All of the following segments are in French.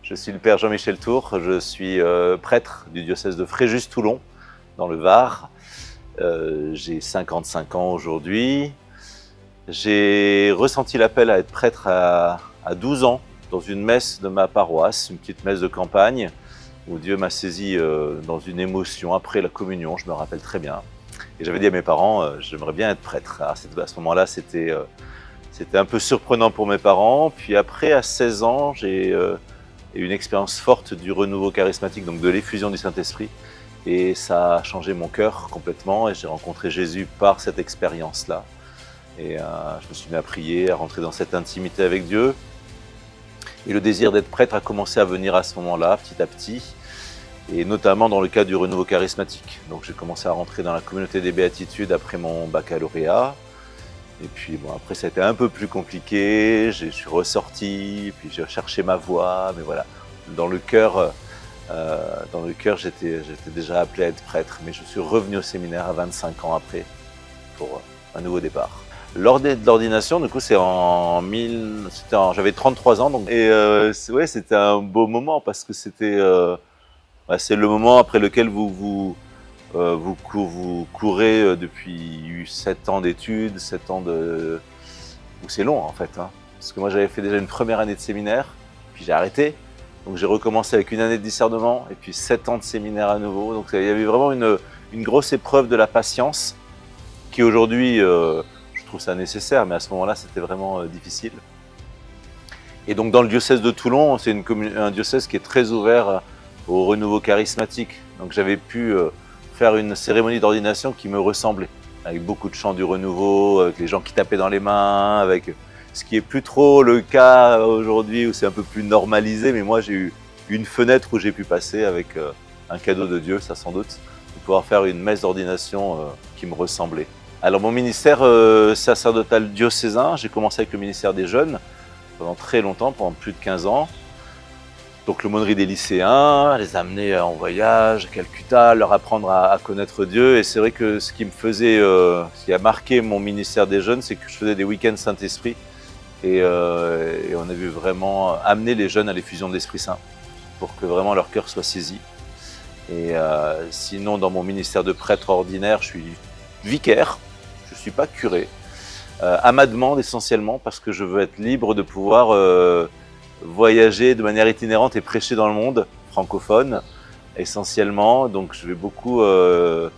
Je suis le père Jean-Michel Tour, je suis prêtre du diocèse de Fréjus-Toulon, dans le Var. J'ai 55 ans aujourd'hui. J'ai ressenti l'appel à être prêtre à 12 ans, dans une messe de ma paroisse, une petite messe de campagne, où Dieu m'a saisi dans une émotion après la communion, je me rappelle très bien. Et j'avais dit à mes parents, j'aimerais bien être prêtre. Alors, à ce moment-là, c'était un peu surprenant pour mes parents. Puis après, à 16 ans, j'ai eu une expérience forte du renouveau charismatique, donc de l'effusion du Saint-Esprit. Et ça a changé mon cœur complètement et j'ai rencontré Jésus par cette expérience-là. Et je me suis mis à prier, à rentrer dans cette intimité avec Dieu. Et le désir d'être prêtre a commencé à venir à ce moment-là, petit à petit, et notamment dans le cadre du renouveau charismatique. Donc j'ai commencé à rentrer dans la communauté des béatitudes après mon baccalauréat. Et puis bon, après ça a été un peu plus compliqué, je suis ressorti, puis j'ai cherché ma voie, mais voilà. Dans le cœur, j'étais déjà appelé à être prêtre, mais je suis revenu au séminaire à 25 ans après pour un nouveau départ. Lors de l'ordination, du coup, j'avais 33 ans, donc, et ouais, c'était un beau moment parce que c'est le moment après lequel vous courez depuis 7 ans d'études, 7 ans de... C'est long en fait, hein. Parce que moi j'avais fait déjà une première année de séminaire, puis j'ai arrêté. Donc j'ai recommencé avec une année de discernement, et puis 7 ans de séminaire à nouveau. Donc il y avait vraiment une grosse épreuve de la patience, qui aujourd'hui, je trouve ça nécessaire, mais à ce moment-là c'était vraiment difficile. Et donc dans le diocèse de Toulon, c'est un diocèse qui est très ouvert au renouveau charismatique. Donc j'avais pu faire une cérémonie d'ordination qui me ressemblait, avec beaucoup de chants du renouveau, avec les gens qui tapaient dans les mains, avec ce qui est plus trop le cas aujourd'hui où c'est un peu plus normalisé, mais moi j'ai eu une fenêtre où j'ai pu passer avec un cadeau de Dieu, ça sans doute, de pouvoir faire une messe d'ordination qui me ressemblait. Alors mon ministère sacerdotal diocésain, j'ai commencé avec le ministère des jeunes pendant très longtemps, pendant plus de 15 ans. Donc l'aumônerie des lycéens, les amener en voyage à Calcutta, leur apprendre à connaître Dieu. Et c'est vrai que ce qui a marqué mon ministère des jeunes, c'est que je faisais des week-ends Saint-Esprit. Et on a vu vraiment amener les jeunes à l'effusion de l'Esprit Saint pour que vraiment leur cœur soit saisi. Et sinon, dans mon ministère de prêtre ordinaire, je suis vicaire, je ne suis pas curé, à ma demande essentiellement parce que je veux être libre de pouvoir voyager de manière itinérante et prêcher dans le monde francophone essentiellement. Donc je vais beaucoup dans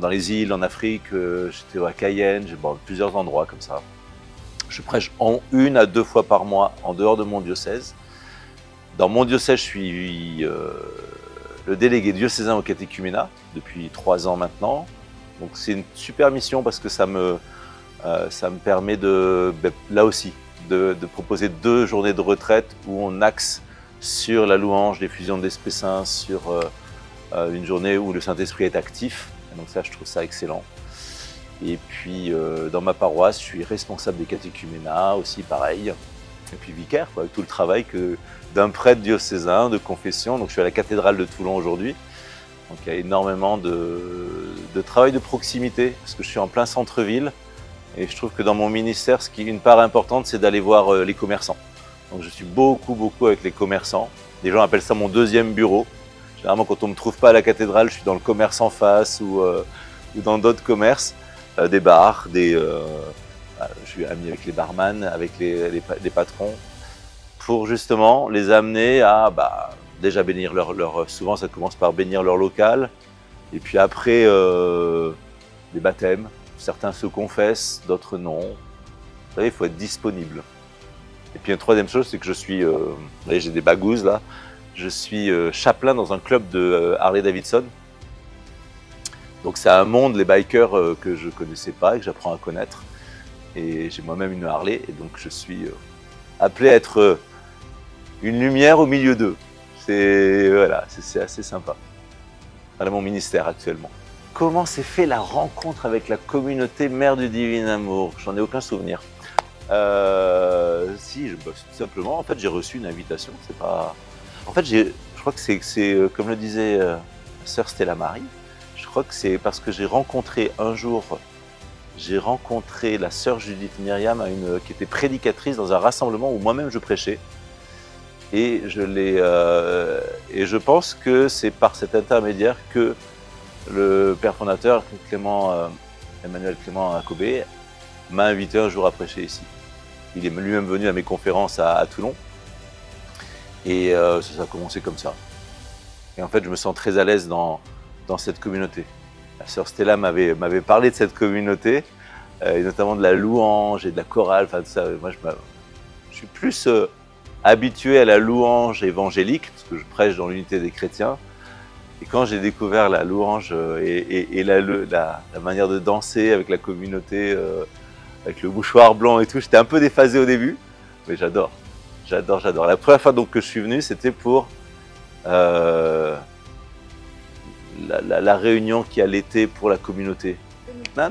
les îles, en Afrique, j'étais à Cayenne, j'ai plusieurs endroits comme ça. Je prêche 1 à 2 fois par mois en dehors de mon diocèse. Dans mon diocèse, je suis le délégué diocésain au catéchuménat depuis 3 ans maintenant. Donc c'est une super mission parce que ça me permet là aussi, de proposer 2 journées de retraite où on axe sur la louange, l'effusion de l'Esprit Saint, sur une journée où le Saint-Esprit est actif. Et donc ça, je trouve ça excellent. Et puis dans ma paroisse, je suis responsable des catéchuménats aussi, pareil. Et puis vicaire, quoi, avec tout le travail d'un prêtre diocésain de confession. Donc je suis à la cathédrale de Toulon aujourd'hui. Donc il y a énormément de travail de proximité, parce que je suis en plein centre-ville. Et je trouve que dans mon ministère, une part importante, c'est d'aller voir les commerçants. Donc je suis beaucoup avec les commerçants. Les gens appellent ça mon 2e bureau. Généralement, quand on ne me trouve pas à la cathédrale, je suis dans le commerce en face ou dans d'autres commerces, des bars, je suis ami avec les barman, avec les les pour justement les amener à déjà bénir souvent ça commence par bénir leur local, et puis après des baptêmes. Certains se confessent, d'autres non. Vous savez, il faut être disponible. Et puis une 3e chose, c'est que je suis, vous voyez, j'ai des bagouses là, je suis chapelain dans un club de Harley Davidson. Donc c'est un monde, les bikers, que je ne connaissais pas et que j'apprends à connaître. Et j'ai moi-même une Harley, et donc je suis appelé à être une lumière au milieu d'eux. Voilà, c'est assez sympa. Voilà mon ministère actuellement. Comment s'est fait la rencontre avec la communauté Mère du Divin Amour? J'en ai aucun souvenir. Si, tout simplement, en fait, j'ai reçu une invitation. C'est pas. En fait, je crois que c'est comme le disait sœur Stella Marie. Je crois que c'est parce que j'ai rencontré un jour la sœur Judith Myriam qui était prédicatrice dans un rassemblement où moi-même je prêchais. et et je pense que c'est par cet intermédiaire que le père fondateur, Emmanuel Clément Akobé, m'a invité un jour à prêcher ici. Il est lui-même venu à mes conférences à Toulon, et ça a commencé comme ça. Et en fait, je me sens très à l'aise dans cette communauté. La sœur Stella m'avait parlé de cette communauté, et notamment de la louange et de la chorale, enfin tout ça. Moi, je suis plus habitué à la louange évangélique, parce que je prêche dans l'unité des chrétiens. Et quand j'ai découvert la louange et la manière de danser avec la communauté, avec le mouchoir blanc et tout, j'étais un peu déphasé au début, mais j'adore, j'adore, j'adore. La première fois donc que je suis venu, c'était pour la réunion qui a l'été pour la communauté. Non,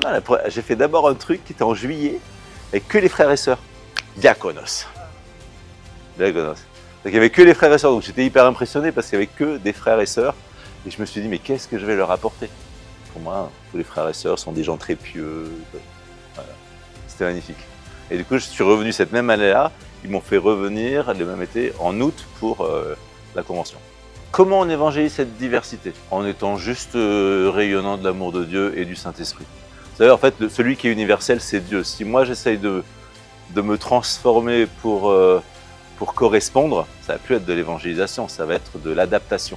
j'ai fait d'abord un truc qui était en juillet, avec que les frères et sœurs. Diakonos. Diakonos. Donc il n'y avait que les frères et sœurs, donc j'étais hyper impressionné parce qu'il n'y avait que des frères et sœurs. Et je me suis dit, mais qu'est-ce que je vais leur apporter? Pour moi, tous les frères et sœurs sont des gens très pieux. Voilà. C'était magnifique. Et du coup, je suis revenu cette même année-là. Ils m'ont fait revenir le même été, en août, pour la convention. Comment on évangélise cette diversité? En étant juste rayonnant de l'amour de Dieu et du Saint-Esprit. Vous savez, en fait, celui qui est universel, c'est Dieu. Si moi, j'essaye de me transformer pour correspondre, ça va plus être de l'évangélisation, ça va être de l'adaptation.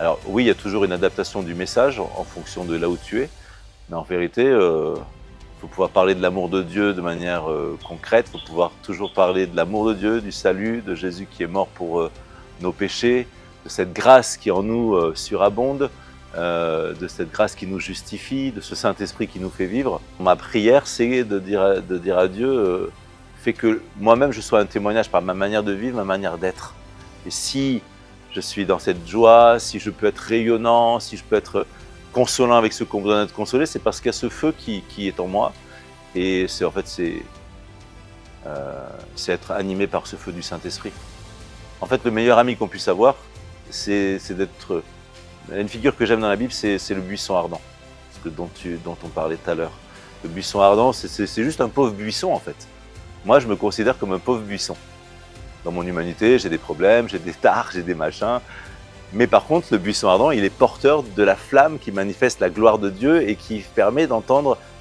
Alors oui, il y a toujours une adaptation du message en fonction de là où tu es, mais en vérité, il faut pouvoir parler de l'amour de Dieu de manière concrète, il faut pouvoir toujours parler de l'amour de Dieu, du salut, de Jésus qui est mort pour nos péchés, de cette grâce qui en nous surabonde, de cette grâce qui nous justifie, de ce Saint-Esprit qui nous fait vivre. Ma prière, c'est de dire à Dieu, fais que moi-même je sois un témoignage par ma manière de vivre, ma manière d'être. Et si je suis dans cette joie, si je peux être rayonnant, si je peux être consolant avec ceux qu'on besoin d'être consolés, c'est parce qu'il y a ce feu qui est en moi. Et en fait, c'est être animé par ce feu du Saint-Esprit. En fait, le meilleur ami qu'on puisse avoir, c'est d'être... Une figure que j'aime dans la Bible, c'est le buisson ardent, dont on parlait tout à l'heure. Le buisson ardent, c'est juste un pauvre buisson, en fait. Moi, je me considère comme un pauvre buisson. Dans mon humanité, j'ai des problèmes, j'ai des tares, j'ai des machins. Mais par contre, le buisson ardent, il est porteur de la flamme qui manifeste la gloire de Dieu et qui permet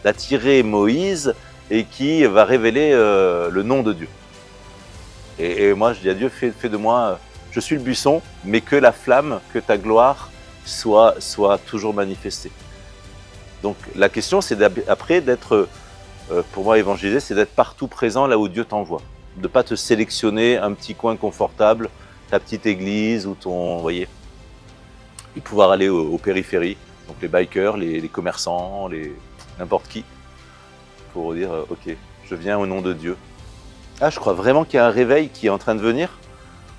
d'attirer Moïse et qui va révéler le nom de Dieu. Et moi, je dis à Dieu, fais de moi, je suis le buisson, mais que la flamme, que ta gloire soit toujours manifestée. Donc la question, c'est après d'être, pour moi, évangéliser, c'est d'être partout présent là où Dieu t'envoie. De ne pas te sélectionner un petit coin confortable, ta petite église ou ton, vous voyez, et pouvoir aller aux périphéries, donc les bikers, les commerçants, n'importe qui, pour dire ok, je viens au nom de Dieu. Ah, je crois vraiment qu'il y a un réveil qui est en train de venir.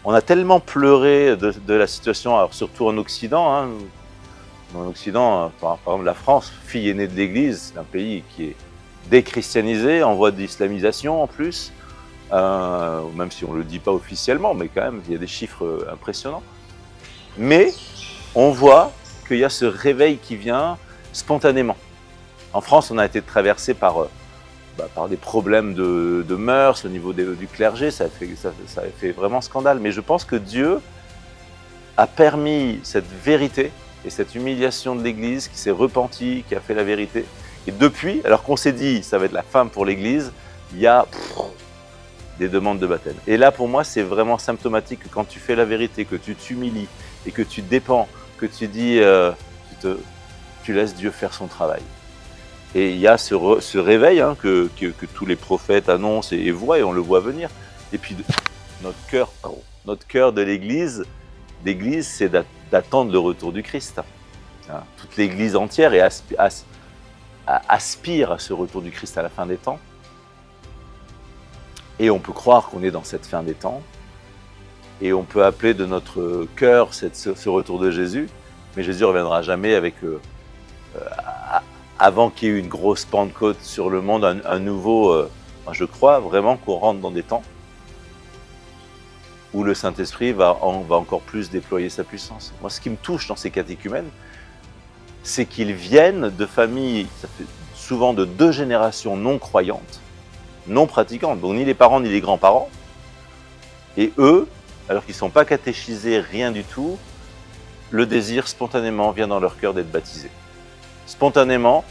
On a tellement pleuré de la situation, alors surtout en Occident. Hein. En Occident, par exemple la France, fille aînée de l'Église, c'est un pays qui est déchristianisé, en voie d'islamisation en plus. Même si on ne le dit pas officiellement, mais quand même, il y a des chiffres impressionnants. Mais on voit qu'il y a ce réveil qui vient spontanément. En France, on a été traversé par des problèmes de mœurs au niveau du clergé, ça a fait vraiment scandale. Mais je pense que Dieu a permis cette vérité et cette humiliation de l'Église qui s'est repentie, qui a fait la vérité. Et depuis, alors qu'on s'est dit, ça va être la fin pour l'Église, il y a des demandes de baptême. Et là, pour moi, c'est vraiment symptomatique que quand tu fais la vérité, que tu t'humilies et que tu dépends, que tu dis, tu laisses Dieu faire son travail. Et il y a ce réveil hein, que tous les prophètes annoncent et voient, et on le voit venir. Et puis, notre cœur de l'Église, c'est d'attendre le retour du Christ. Hein. Toute l'Église entière aspire à ce retour du Christ à la fin des temps. Et on peut croire qu'on est dans cette fin des temps. Et on peut appeler de notre cœur ce retour de Jésus. Mais Jésus ne reviendra jamais avec, avant qu'il y ait une grosse Pentecôte sur le monde, un nouveau... moi je crois vraiment qu'on rentre dans des temps où le Saint-Esprit va encore plus déployer sa puissance. Moi, ce qui me touche dans ces catéchumènes, c'est qu'ils viennent de familles, ça fait souvent de 2 générations non croyantes, non pratiquantes, donc ni les parents ni les grands-parents. Et eux, alors qu'ils ne sont pas catéchisés, rien du tout, le désir spontanément vient dans leur cœur d'être baptisés. Spontanément,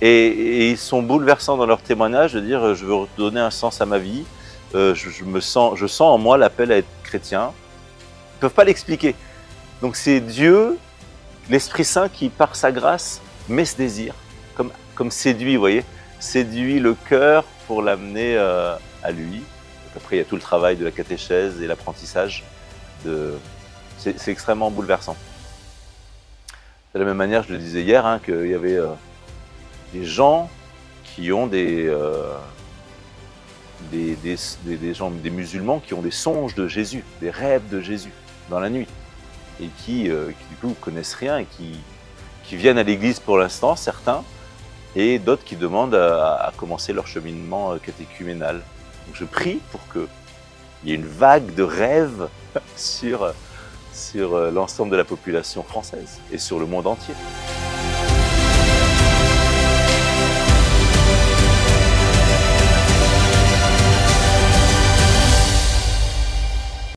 et ils sont bouleversants dans leur témoignage de dire je veux donner un sens à ma vie, je sens en moi l'appel à être chrétien. Ils ne peuvent pas l'expliquer. Donc c'est Dieu, l'Esprit Saint qui par sa grâce met ce désir, comme séduit, vous voyez, séduit le cœur pour l'amener à lui. Donc après il y a tout le travail de la catéchèse et l'apprentissage. C'est extrêmement bouleversant. De la même manière, je le disais hier, hein, qu'il y avait des gens qui ont des musulmans qui ont des songes de Jésus, des rêves de Jésus dans la nuit, et qui du coup connaissent rien et qui viennent à l'église pour l'instant, certains, et d'autres qui demandent à commencer leur cheminement catéchuménal. Donc je prie pour qu'il y ait une vague de rêves sur l'ensemble de la population française et sur le monde entier.